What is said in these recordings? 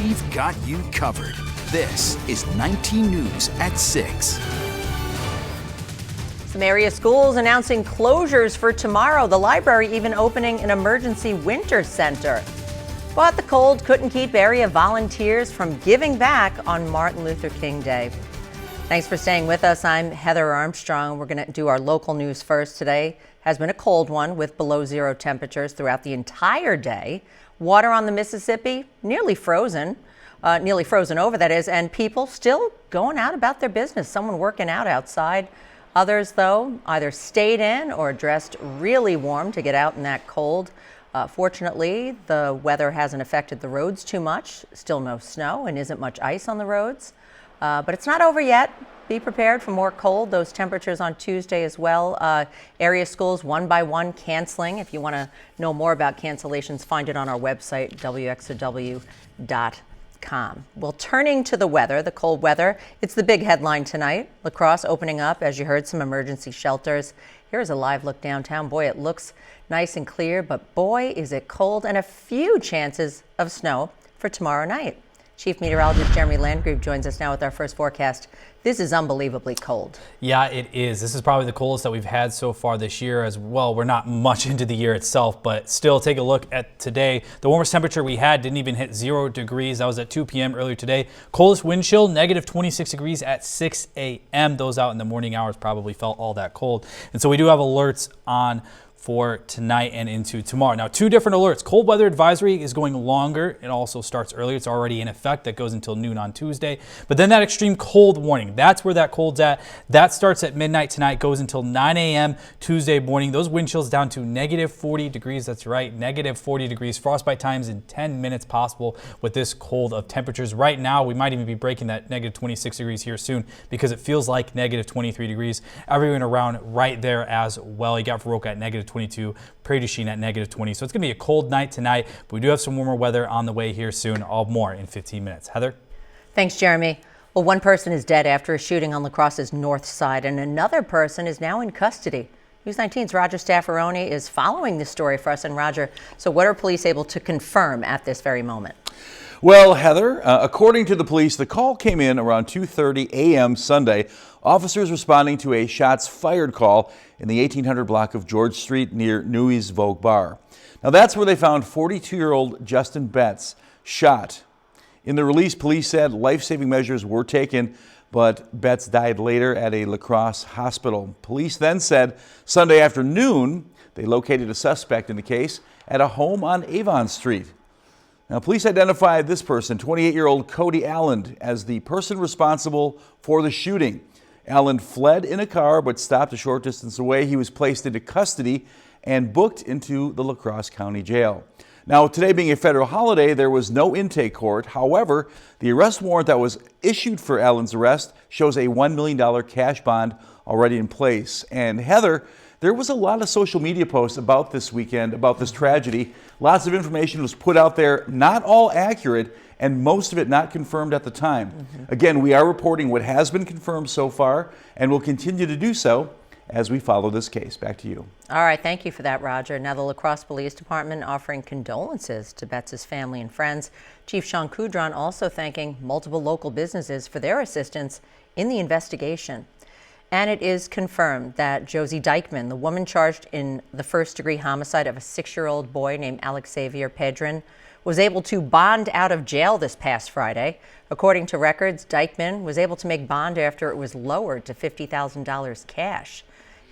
we've got you covered. This is 19 News at 6. Some area schools announcing closures for tomorrow. The library even opening an emergency winter center. But the cold couldn't keep area volunteers from giving back on Martin Luther King Day. Thanks for staying with us. I'm Heather Armstrong. We're going to do our local news first. Today has been a cold one with below zero temperatures throughout the entire day. Water on the Mississippi nearly frozen over, that is, and people still going out about their business. Someone working out outside. Others, though, either stayed in or dressed really warm to get out in that cold. Fortunately, the weather hasn't affected the roads too much. Still no snow and isn't much ice on the roads. But it's not over yet. Be prepared for more cold. Those temperatures on Tuesday as well. Area schools one by one canceling. If you want to know more about cancellations, find it on our website, wxow.com. Well, turning to the weather, the cold weather, it's the big headline tonight. La Crosse opening up, as you heard, some emergency shelters. Here's a live look downtown. Boy, it looks nice and clear, but boy, is it cold, and a few chances of snow for tomorrow night. Chief Meteorologist Jeremy Landgrave joins us now with our first forecast. This is unbelievably cold. Yeah, it is. This is probably the coldest that we've had so far this year as well. We're not much into the year itself, but still take a look at today. The warmest temperature we had didn't even hit 0 degrees. That was at 2 p.m. earlier today. Coldest wind chill, negative 26 degrees at 6 a.m. Those out in the morning hours probably felt all that cold. And so we do have alerts on for tonight and into tomorrow. Now, two different alerts. Cold weather advisory is going longer. It also starts earlier. It's already in effect. That goes until noon on Tuesday. But then that extreme cold warning, that's where that cold's at. That starts at midnight tonight, goes until 9 a.m. Tuesday morning. Those wind chills down to negative 40 degrees. That's right, negative 40 degrees. Frostbite times in 10 minutes possible with this cold of temperatures. Right now, we might even be breaking that negative 26 degrees here soon because it feels like negative 23 degrees. Everyone around right there as well. You got Viroka at negative 22, Prairie du Chien at negative 20. So it's going to be a cold night tonight, but we do have some warmer weather on the way here soon. All more in 15 minutes. Heather? Thanks, Jeremy. Well, one person is dead after a shooting on La Crosse's north side, and another person is now in custody. News 19's Roger Staffaroni is following this story for us. And Roger, so what are police able to confirm at this very moment? Well, Heather, according to the police, the call came in around 2:30 a.m. Sunday. Officers responding to a shots fired call in the 1800 block of George Street near Newey's Vogue Bar. Now, that's where they found 42-year-old Justin Betts shot. In the release, police said life-saving measures were taken, but Betts died later at a La Crosse hospital. Police then said Sunday afternoon they located a suspect in the case at a home on Avon Street. Now, police identified this person, 28-year-old Cody Allen, as the person responsible for the shooting. Allen fled in a car but stopped a short distance away. He was placed into custody and booked into the La Crosse County Jail. Now, today being a federal holiday, there was no intake court. However, the arrest warrant that was issued for Allen's arrest shows a $1 million cash bond already in place. And Heather, there was a lot of social media posts about this weekend, about this tragedy. Lots of information was put out there, not all accurate, and most of it not confirmed at the time. Again, we are reporting what has been confirmed so far, and will continue to do so as we follow this case. Back to you. All right, thank you for that, Roger. Now, the La Crosse Police Department offering condolences to Betts' family and friends. Chief Sean Coudron also thanking multiple local businesses for their assistance in the investigation. And it is confirmed that Josie Dykeman, the woman charged in the first-degree homicide of a 6-year-old boy named Alex Xavier Pedrin, was able to bond out of jail this past Friday. According to records, Dykeman was able to make bond after it was lowered to $50,000 cash.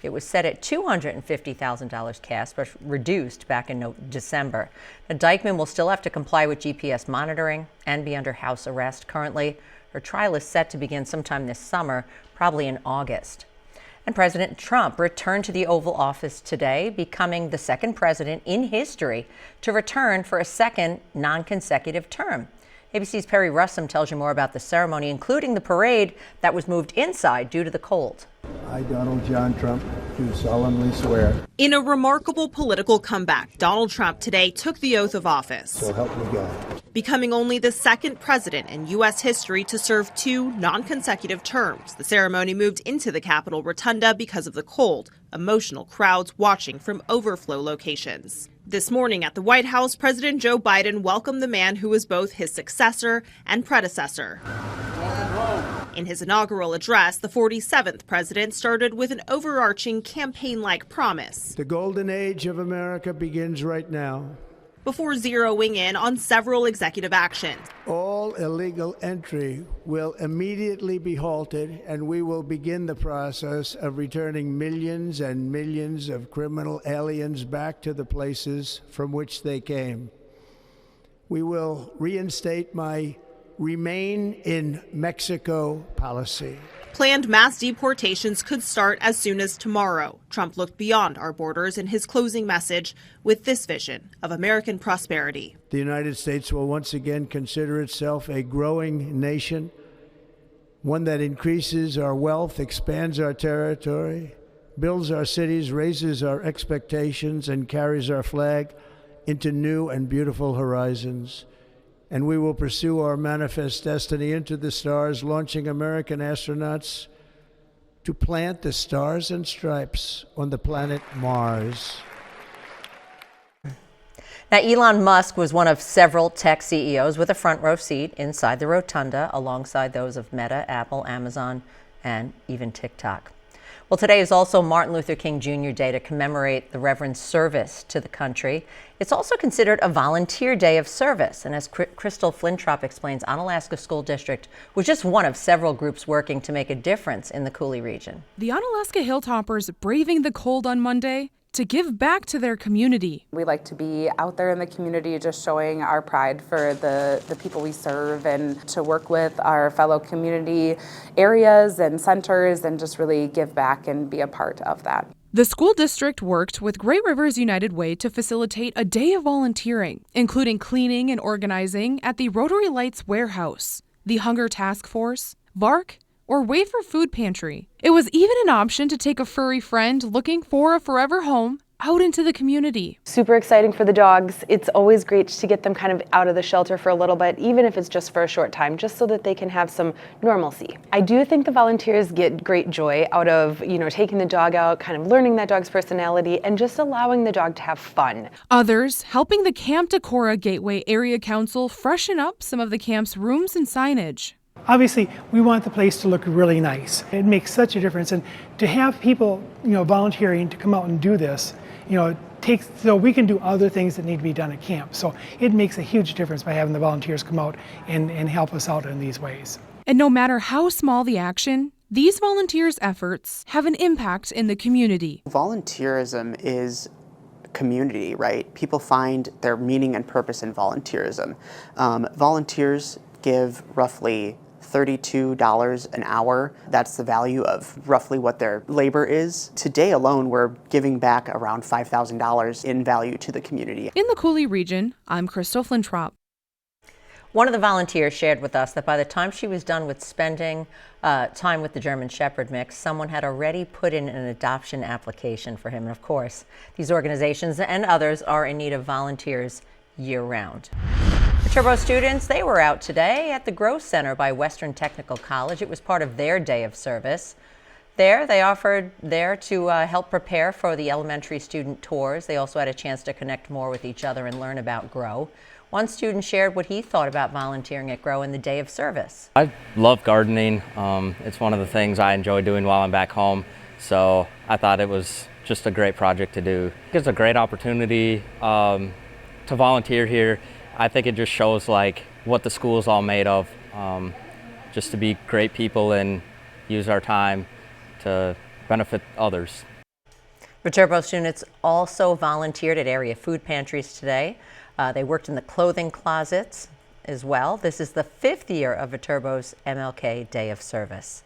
It was set at $250,000 cash, but reduced back in December. Now, Dykeman will still have to comply with GPS monitoring and be under house arrest. Currently, her trial is set to begin sometime this summer, probably in August. And President Trump returned to the Oval Office today, becoming the second president in history to return for a second non-consecutive term. ABC's Perry Russum tells you more about the ceremony, including the parade that was moved inside due to the cold. I, Donald John Trump, do solemnly swear. In a remarkable political comeback, Donald Trump today took the oath of office. So help me God. Becoming only the second president in U.S. history to serve 2 non-consecutive terms. The ceremony moved into the Capitol Rotunda because of the cold. Emotional crowds watching from overflow locations. This morning at the White House, President Joe Biden welcomed the man who was both his successor and predecessor. In his inaugural address, the 47th president started with an overarching campaign-like promise. The golden age of America begins right now. Before zeroing in on several executive actions. All illegal entry will immediately be halted, and we will begin the process of returning millions and millions of criminal aliens back to the places from which they came. We will reinstate my Remain in Mexico policy. Planned mass deportations could start as soon as tomorrow. Trump looked beyond our borders in his closing message with this vision of American prosperity. The United States will once again consider itself a growing nation, one that increases our wealth, expands our territory, builds our cities, raises our expectations, and carries our flag into new and beautiful horizons. And we will pursue our manifest destiny into the stars, launching American astronauts to plant the stars and stripes on the planet Mars. Now, Elon Musk was one of several tech CEOs with a front row seat inside the rotunda alongside those of Meta, Apple, Amazon, and even TikTok. Well, today is also Martin Luther King Jr. Day to commemorate the Reverend's service to the country. It's also considered a volunteer day of service. And as Crystal Flintrop explains, Onalaska School District was just one of several groups working to make a difference in the Cooley region. The Onalaska Hilltoppers braving the cold on Monday to give back to their community. We like to be out there in the community just showing our pride for the people we serve and to work with our fellow community areas and centers and just really give back and be a part of that. The school district worked with Great Rivers United Way to facilitate a day of volunteering, including cleaning and organizing at the Rotary Lights Warehouse, the Hunger Task Force, VARC, or Wait for Food Pantry. It was even an option to take a furry friend looking for a forever home out into the community. Super exciting for the dogs. It's always great to get them kind of out of the shelter for a little bit, even if it's just for a short time, just so that they can have some normalcy. I do think the volunteers get great joy out of, taking the dog out, kind of learning that dog's personality, and just allowing the dog to have fun. Others helping the Camp Decorah Gateway Area Council freshen up some of the camp's rooms and signage. Obviously, we want the place to look really nice. It makes such a difference, and to have people, volunteering to come out and do this, so we can do other things that need to be done at camp. So it makes a huge difference by having the volunteers come out and help us out in these ways. And no matter how small the action, these volunteers' efforts have an impact in the community. Volunteerism is community, right? People find their meaning and purpose in volunteerism. Volunteers give roughly $32 an hour. That's the value of roughly what their labor is. Today alone, we're giving back around $5,000 in value to the community. In the Cooley region, I'm Crystal Flintrop. One of the volunteers shared with us that by the time she was done with spending time with the German Shepherd mix, someone had already put in an adoption application for him. And of course, these organizations and others are in need of volunteers year-round. Viterbo students, they were out today at the Crosse Center by Western Technical College. It was part of their day of service. They offered to help prepare for the elementary student tours. They also had a chance to connect more with each other and learn about GROW. One student shared what he thought about volunteering at GROW in the day of service. I love gardening. It's one of the things I enjoy doing while I'm back home. So I thought it was just a great project to do. It's a great opportunity to volunteer here. I think it just shows what the school is all made of, just to be great people and use our time to benefit others. Viterbo students also volunteered at area food pantries today. They worked in the clothing closets as well. This is the 5th year of Viterbo's MLK Day of Service.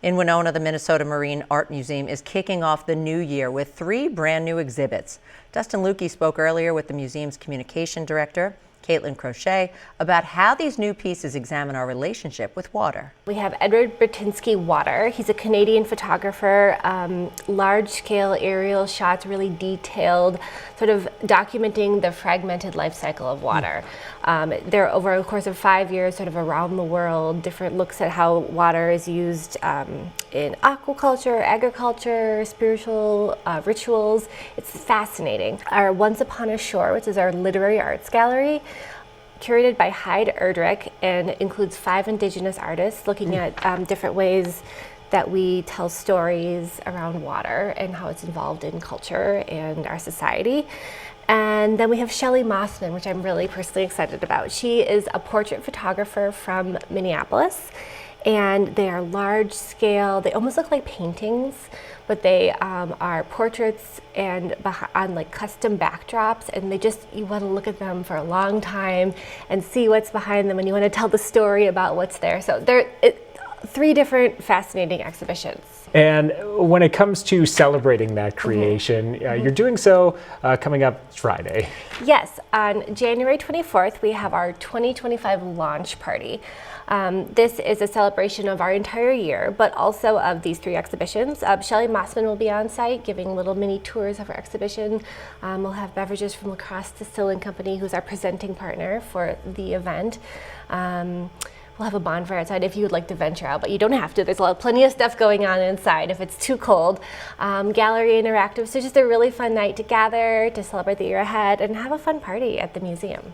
In Winona, the Minnesota Marine Art Museum is kicking off the new year with 3 brand new exhibits. Dustin Lukey spoke earlier with the museum's communication director, Caitlin Crosse, about how these new pieces examine our relationship with water. We have Edward Bertinsky Water. He's a Canadian photographer, large-scale aerial shots, really detailed, sort of documenting the fragmented life cycle of water. They're over a course of 5 years, sort of around the world, different looks at how water is used in aquaculture, agriculture, spiritual rituals. It's fascinating. fascinating. Our Once Upon a Shore, which is our literary arts gallery, curated by Hyde Erdrich, and includes 5 Indigenous artists looking at different ways that we tell stories around water and how it's involved in culture and our society. And then we have Shelley Mossman, which I'm really personally excited about. She is a portrait photographer from Minneapolis, and they are large scale, they almost look like paintings, but they are portraits and on like custom backdrops, and you want to look at them for a long time and see what's behind them, and you want to tell the story about what's there. So there, 3 different fascinating exhibitions. And when it comes to celebrating that creation, you're doing so coming up Friday. Yes, on January 24th, we have our 2025 launch party. This is a celebration of our entire year, but also of these 3 exhibitions. Shelley Mossman will be on site giving little mini tours of our exhibition. We'll have beverages from Crosse Distilling Company, who's our presenting partner for the event. We'll have a bonfire outside if you would like to venture out, but you don't have to. There's plenty of stuff going on inside if it's too cold. Gallery interactive, so just a really fun night to gather, to celebrate the year ahead, and have a fun party at the museum.